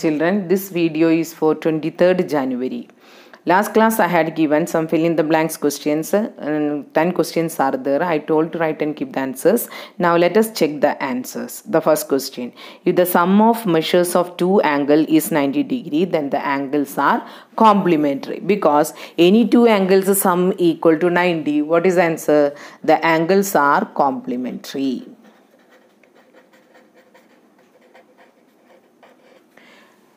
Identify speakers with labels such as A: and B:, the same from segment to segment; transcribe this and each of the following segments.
A: children, this video is for 23rd January. Last class I had given some fill in the blanks questions and 10 questions are there. I told to write and keep the answers. Now let us check the answers. The first question. If the sum of measures of two angles is 90 degree, then the angles are complementary. Because any two angles sum equal to 90. What is the answer? The angles are complementary.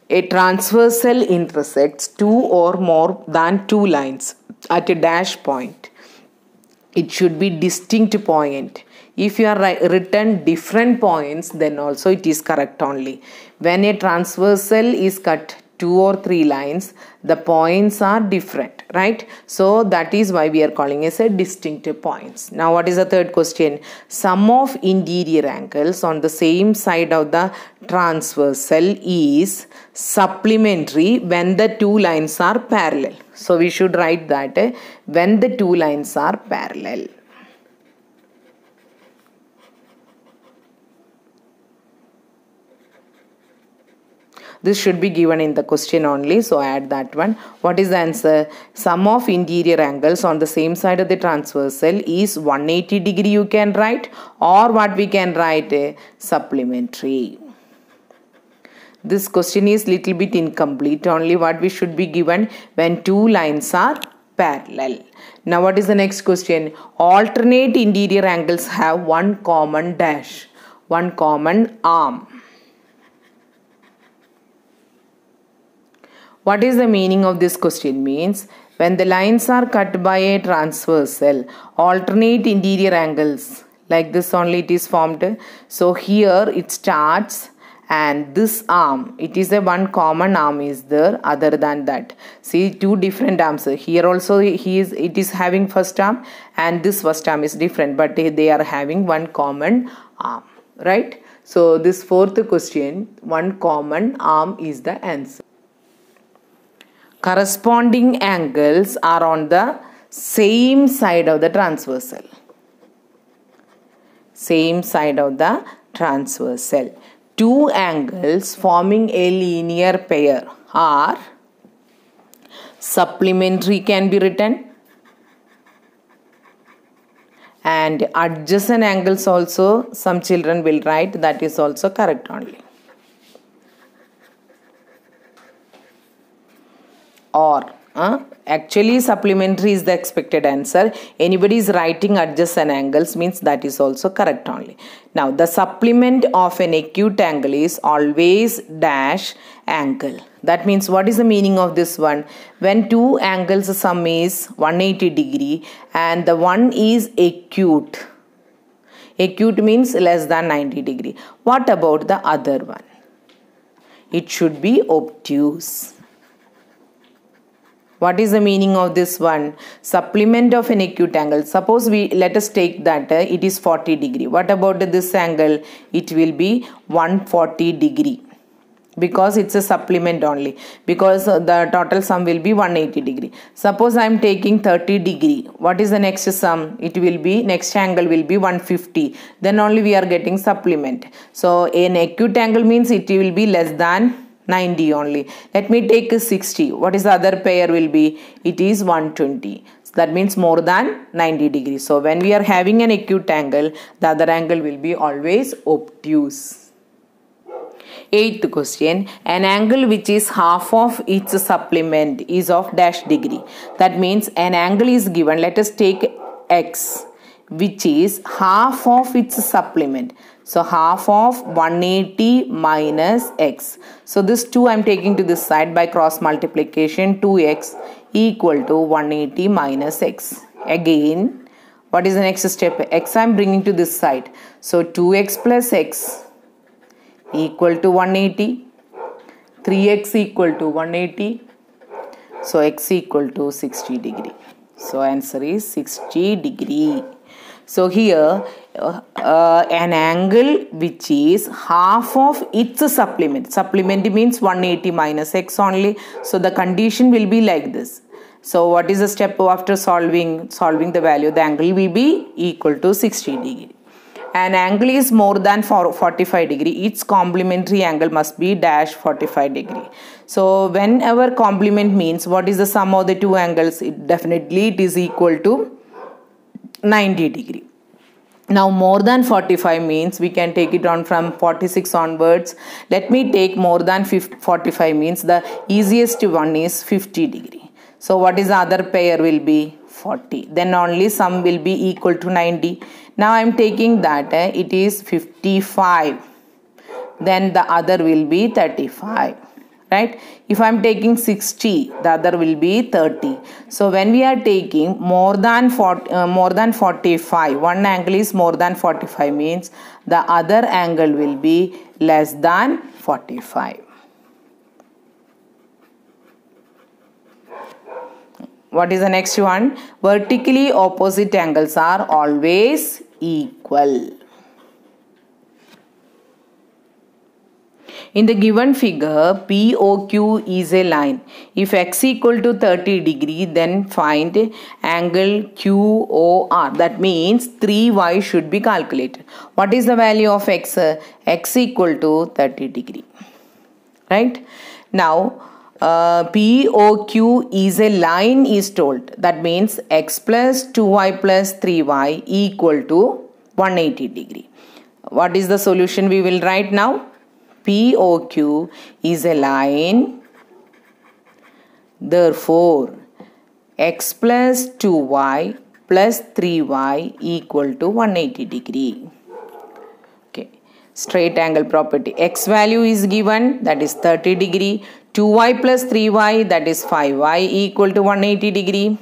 A: A transversal intersects two or more than two lines at a dash point. It should be distinct point. If you are written different points, then also it is correct only. When a transversal is cut two or three lines, the points are different, right? So that is why we are calling as a distinct points. Now what is the third question? Sum of interior angles on the same side of the transversal is supplementary when the two lines are parallel. So we should write that when the two lines are parallel. This should be given in the question only, so add that one. What is the answer? Sum of interior angles on the same side of the transversal is 180 degree you can write, or what we can write? Supplementary. This question is little bit incomplete. Only what we should be given when two lines are parallel. Now what is the next question? Alternate interior angles have one common dash, one common arm. What is the meaning of this question? Means when the lines are cut by a transversal, alternate interior angles, like this only it is formed. So here it starts and this arm, it is a one common arm is there other than that. See, two different arms. Here also it is having first arm and this first arm is different, but they are having one common arm, right? So this fourth question, one common arm is the answer. Corresponding angles are on the same side of the transversal. Same side of the transversal. Two angles forming a linear pair are supplementary can be written, and adjacent angles also some children will write, that is also correct only. Or actually supplementary is the expected answer. Anybody is writing adjacent angles means that is also correct only. Now the supplement of an acute angle is always dash angle. That means what is the meaning of this one? When two angles sum is 180 degree and the one is acute. Acute means less than 90 degree. What about the other one? It should be obtuse. What is the meaning of this one? Supplement of an acute angle. Suppose let us take that it is 40 degree. What about this angle? It will be 140 degree. Because it's a supplement only. Because the total sum will be 180 degree. Suppose I am taking 30 degree. What is the next sum? It will be, next angle will be 150. Then only we are getting supplement. So an acute angle means it will be less than 90 only. Let me take 60. What is the other pair will be? It is 120. So that means more than 90 degrees. So when we are having an acute angle, the other angle will be always obtuse. Eighth question. An angle which is half of its supplement is of dash degree. That means an angle is given. Let us take x, which is half of its supplement. So half of 180 minus x. So this 2 I am taking to this side by cross multiplication. 2x equal to 180 minus x. Again, what is the next step? X I am bringing to this side. So 2x plus x equal to 180. 3x equal to 180. So x equal to 60 degree. So answer is 60 degree. So here an angle which is half of its supplement. Supplement means 180 minus x only. So the condition will be like this. So what is the step after solving the value? The angle will be equal to 60 degree. an angle is more than 45 degree, its complementary angle must be dash 45 degree. So whenever complement means what is the sum of the two angles, it is equal to 90 degree. Now more than 45 means we can take it on from 46 onwards. Let me take more than 45 means the easiest one is 50 degree. So what is the other pair will be 40. Then only sum will be equal to 90. Now I am taking that it is 55. Then the other will be 35. Right? If I am taking 60, the other will be 30. So when we are taking more than 45, one angle is more than 45 means the other angle will be less than 45. What is the next one? Vertically opposite angles are always equal. In the given figure, POQ is a line. If x equal to 30 degree, then find angle QOR. That means 3y should be calculated. What is the value of x? X equal to 30 degree. Right? Now, POQ is a line is told. That means x plus 2y plus 3y equal to 180 degree. What is the solution we will write now? POQ is a line, therefore x plus 2y plus 3y equal to 180 degree. Okay, straight angle property. X value is given, that is 30 degree. 2y plus 3y, that is 5y equal to 180 degree.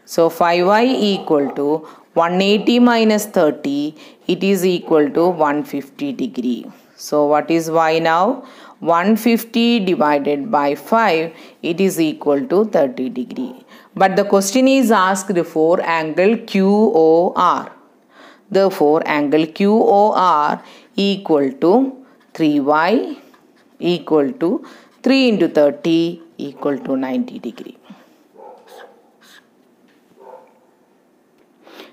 A: So 5y equal to 180 minus 30, it is equal to 150 degree. So what is y now? 150 divided by 5, it is equal to 30 degree. But the question is asked for angle QOR. Therefore, angle QOR equal to 3y equal to 3 into 30 equal to 90 degree.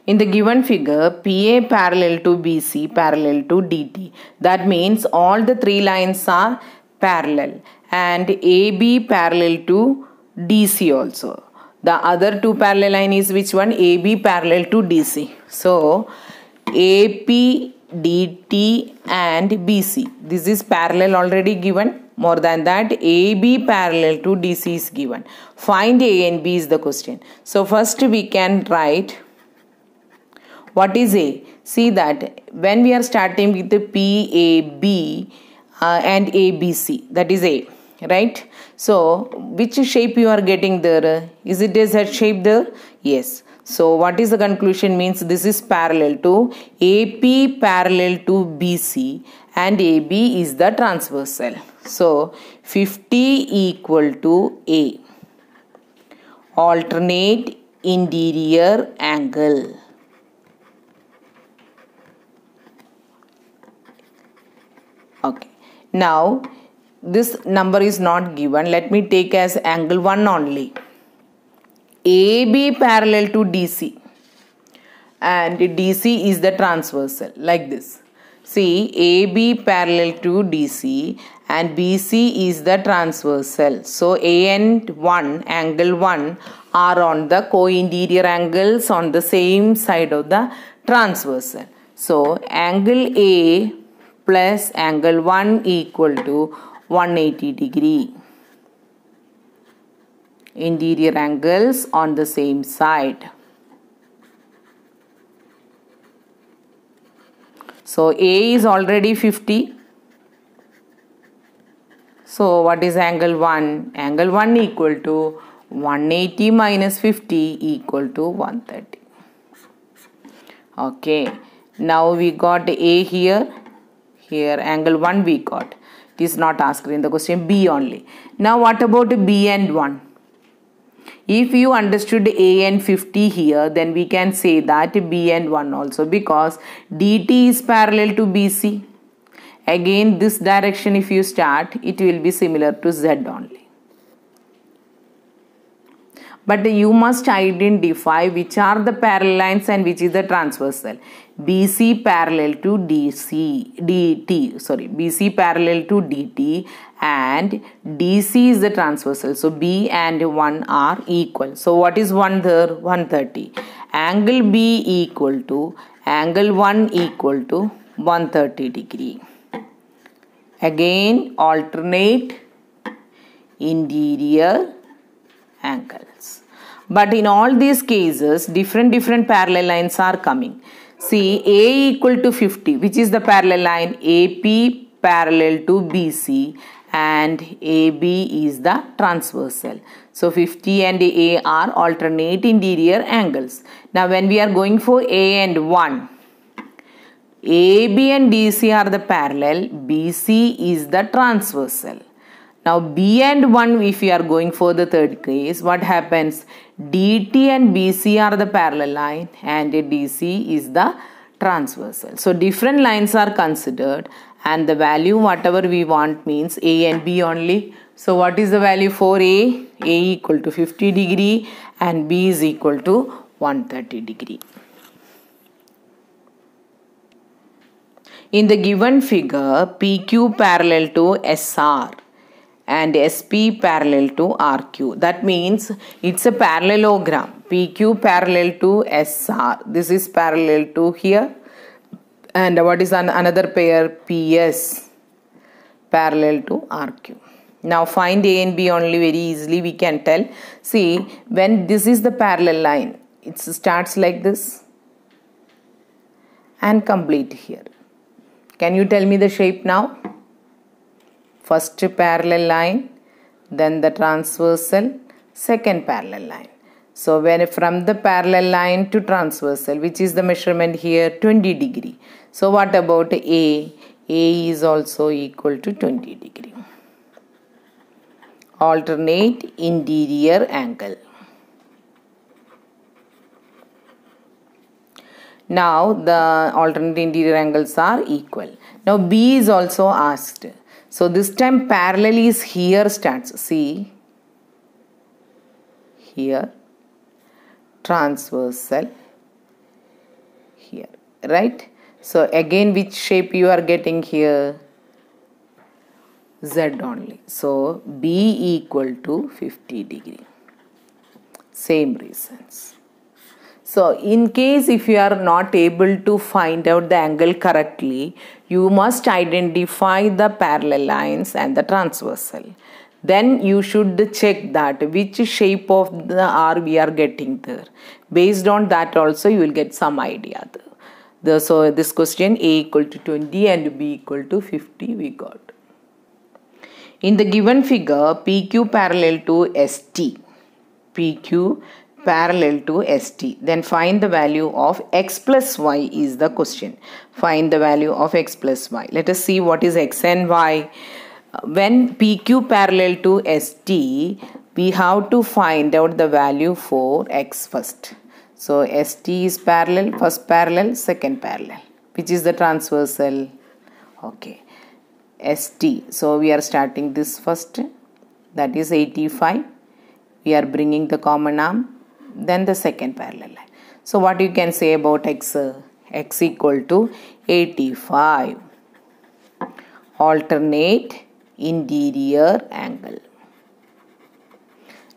A: In the given figure, PA parallel to BC parallel to DT. That means all the three lines are parallel and AB parallel to DC also. The other two parallel line is which one? AB parallel to DC. So, AP, DT and BC. This is parallel already given. More than that, AB parallel to DC is given. Find A and B is the question. So, first we can write what is A? See that when we are starting with the PAB and ABC, that is A, right? So, which shape you are getting there? Is it a Z shape there? Yes. So, what is the conclusion? Means this is parallel to AP parallel to BC and AB is the transversal. So, 50 equal to A. Alternate interior angle. Okay. Now, this number is not given. Let me take as angle 1 only. AB parallel to DC and DC is the transversal like this. See, AB parallel to DC and BC is the transversal. So, A and 1, angle 1 are on the co-interior angles on the same side of the transversal. So, angle A plus angle 1 equal to 180 degree. Interior angles on the same side. So, A is already 50. So, what is angle 1? Angle 1 equal to 180 minus 50 equal to 130. Okay. Now, we got A here. Here angle 1 we got. It is not asked in the question. B only. Now, what about B and 1? If you understood A and 50 here, then we can say that B and 1 also, because DT is parallel to BC. Again, this direction if you start, it will be similar to Z only. but you must identify which are the parallel lines and which is the transversal. BC parallel to BC parallel to DT and DC is the transversal. So B and 1 are equal. So what is 1 there? 130. Angle B equal to angle 1 equal to 130 degree. Again alternate interior angles. But in all these cases, different parallel lines are coming. See, A equal to 50, which is the parallel line? AP parallel to BC and AB is the transversal. So 50 and A are alternate interior angles. Now when we are going for A and 1, AB and DC are the parallel, BC is the transversal. Now B and 1, if we are going for the third case, what happens? DT and BC are the parallel line and DC is the transversal. So different lines are considered and the value whatever we want means A and B only. So what is the value for A? A equal to 50 degree and B is equal to 130 degree. In the given figure, PQ parallel to SR and SP parallel to RQ. That means it's a parallelogram. PQ parallel to SR. This is parallel to here. And what is another pair? PS parallel to RQ. Now find A and B only very easily we can tell. See, when this is the parallel line, it starts like this and complete here. Can you tell me the shape now? First parallel line, then the transversal, second parallel line. So when from the parallel line to transversal, which is the measurement here? 20 degree. So what about A? A is also equal to 20 degree. Alternate interior angle. Now the alternate interior angles are equal. Now B is also asked. So this time parallel is here starts. See here, transversal here, right? So again which shape you are getting here? Z only. So B equal to 50 degree. Same reasons. So in case if you are not able to find out the angle correctly, you must identify the parallel lines and the transversal. Then you should check that which shape of the R we are getting there. Based on that also you will get some idea there. So this question A equal to 20 and B equal to 50 we got. In the given figure, PQ parallel to ST. PQ parallel to ST. Then find the value of x plus y is the question. Find the value of x plus y. Let us see what is x and y. When PQ parallel to ST, we have to find out the value for x first. So ST is parallel, first parallel, second parallel. Which is the transversal? Okay. ST. So we are starting this first. That is 85. We are bringing the common arm. Then the second parallel line. So what you can say about x? X equal to 85. Alternate interior angle.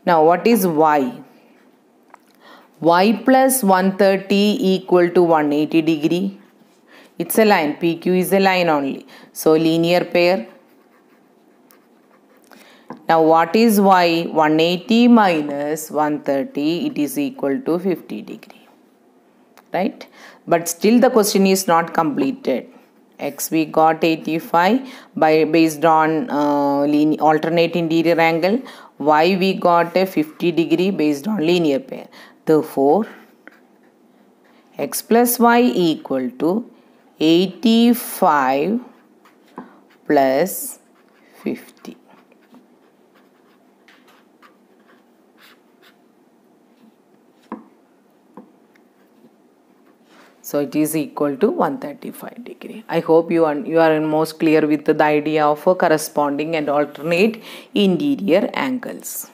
A: Now what is y? Y plus 130 equal to 180 degree. It's a line. PQ is a line only. So linear pair. Now what is y? 180 minus 130, it is equal to 50 degree. Right? But still the question is not completed. X we got 85 based on alternate interior angle. Y we got a 50 degree based on linear pair. Therefore, x plus y equal to 85 plus 50. So it is equal to 135 degree. I hope you are most clear with the idea of corresponding and alternate interior angles.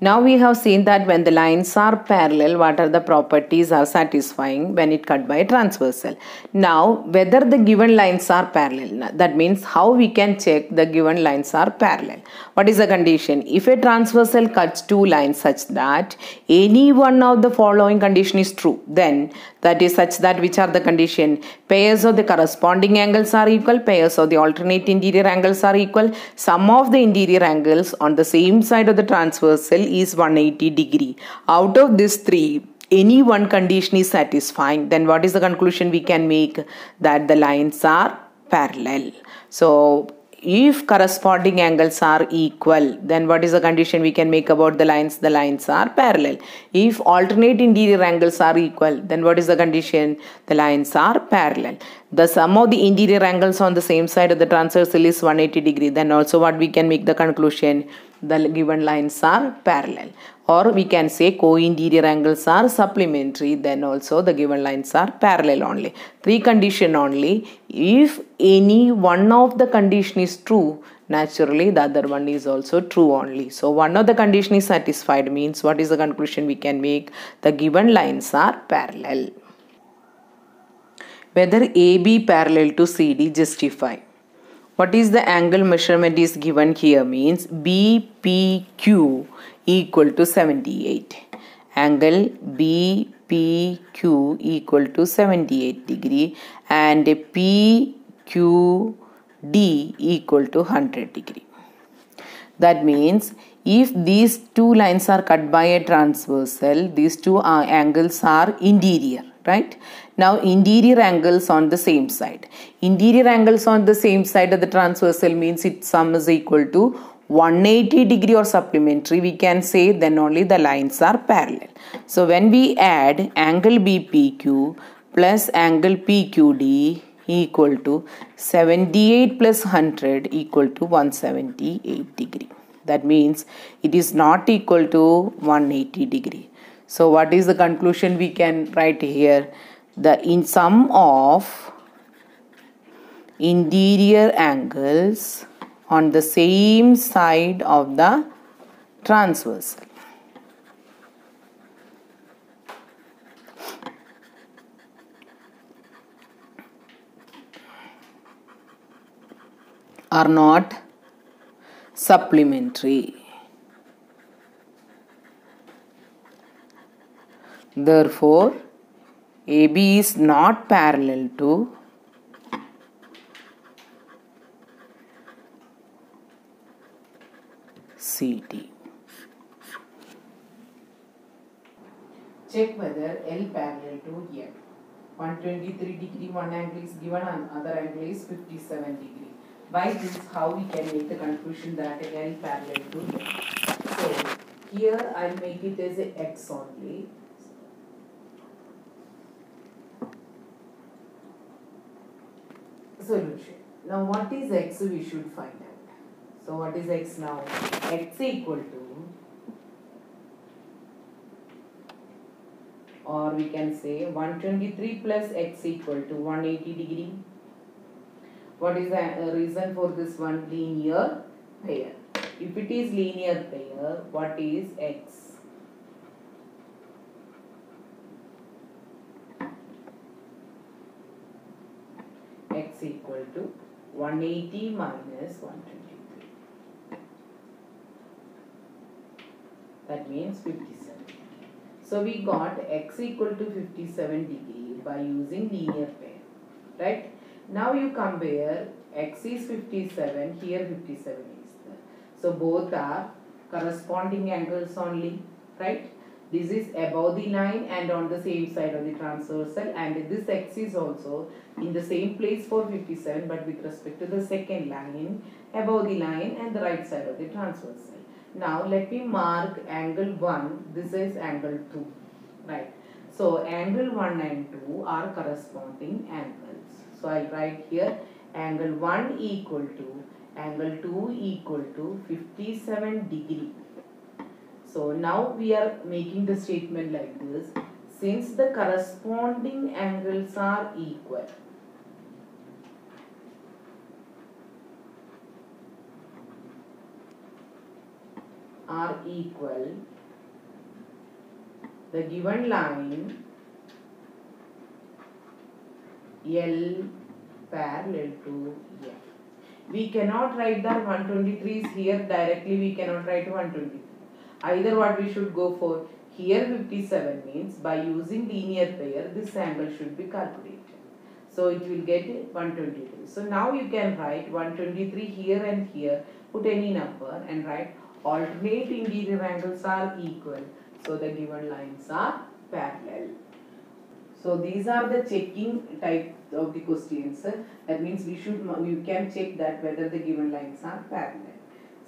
A: Now we have seen that when the lines are parallel, what are the properties are satisfying when it cut by a transversal. Now whether the given lines are parallel, that means how we can check the given lines are parallel. What is the condition? If a transversal cuts two lines such that any one of the following condition is true, then that is such that which are the condition? Pairs of the corresponding angles are equal, pairs of the alternate interior angles are equal, sum of the interior angles on the same side of the transversal is 180 degree. Out of these three, any one condition is satisfying, then what is the conclusion we can make? That the lines are parallel. So if corresponding angles are equal, then what is the condition we can make about the lines? The lines are parallel. If alternate interior angles are equal, then what is the condition? The lines are parallel. The sum of the interior angles on the same side of the transversal is 180 degree. Then also what we can make the conclusion? The given lines are parallel. Or we can say co-interior angles are supplementary, then also the given lines are parallel only. Three condition only. If any one of the condition is true, naturally the other one is also true only. So one of the condition is satisfied means what is the conclusion we can make? The given lines are parallel. Whether AB parallel to CD, justify. What is the angle measurement is given here means BPQ equal to 78. Angle BPQ equal to 78 degree and PQD equal to 100 degree. That means if these two lines are cut by a transversal, these two angles are interior, right? Now interior angles on the same side. Interior angles on the same side of the transversal means its sum is equal to 180 degree or supplementary. We can say then only the lines are parallel. So when we add angle BPQ plus angle PQD equal to 78 plus 100 equal to 178 degree. That means it is not equal to 180 degree. So what is the conclusion we can write here? The sum of interior angles on the same side of the transversal are not supplementary. Therefore, AB is not parallel to CD. Check whether L parallel to F. 123 degree one angle is given and other angle is 57 degree. By this, how we can make the conclusion that L parallel to F. So here I will make it as a X only. Solution. Now what is X we should find out. So what is X now? X equal to, or we can say 123 plus X equal to 180 degree. What is the reason for this one? Linear pair. If it is linear pair, what is X? X equal to 180 minus 123. That means 57. So we got X equal to 57 degree by using linear pair, right? Now you compare X is 57, here 57 is there. So both are corresponding angles only, right? This is above the line and on the same side of the transversal, and this X is also in the same place for 57 but with respect to the second line above the line and the right side of the transversal. Now let me mark angle 1, this is angle 2, right? So angle 1 and 2 are corresponding angles. So I write here angle 1 equal to angle 2 equal to 57 degree. So now we are making the statement like this: since the corresponding angles are equal, are equal, the given line L parallel to F. We cannot write the 123 is here directly, we cannot write 123. Either what we should go for, here 57 means by using linear pair this angle should be calculated. So it will get 123. So now you can write 123 here and here, put any number and write alternate interior angles are equal. So the given lines are parallel. So these are the checking type of the questions. That means we can check that whether the given lines are parallel.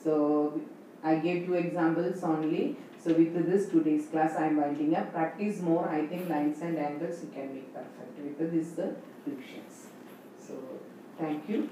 A: So I gave 2 examples only. So with this today's class I am winding up. Practice more. I think lines and angles you can make perfect with these revisions. So thank you.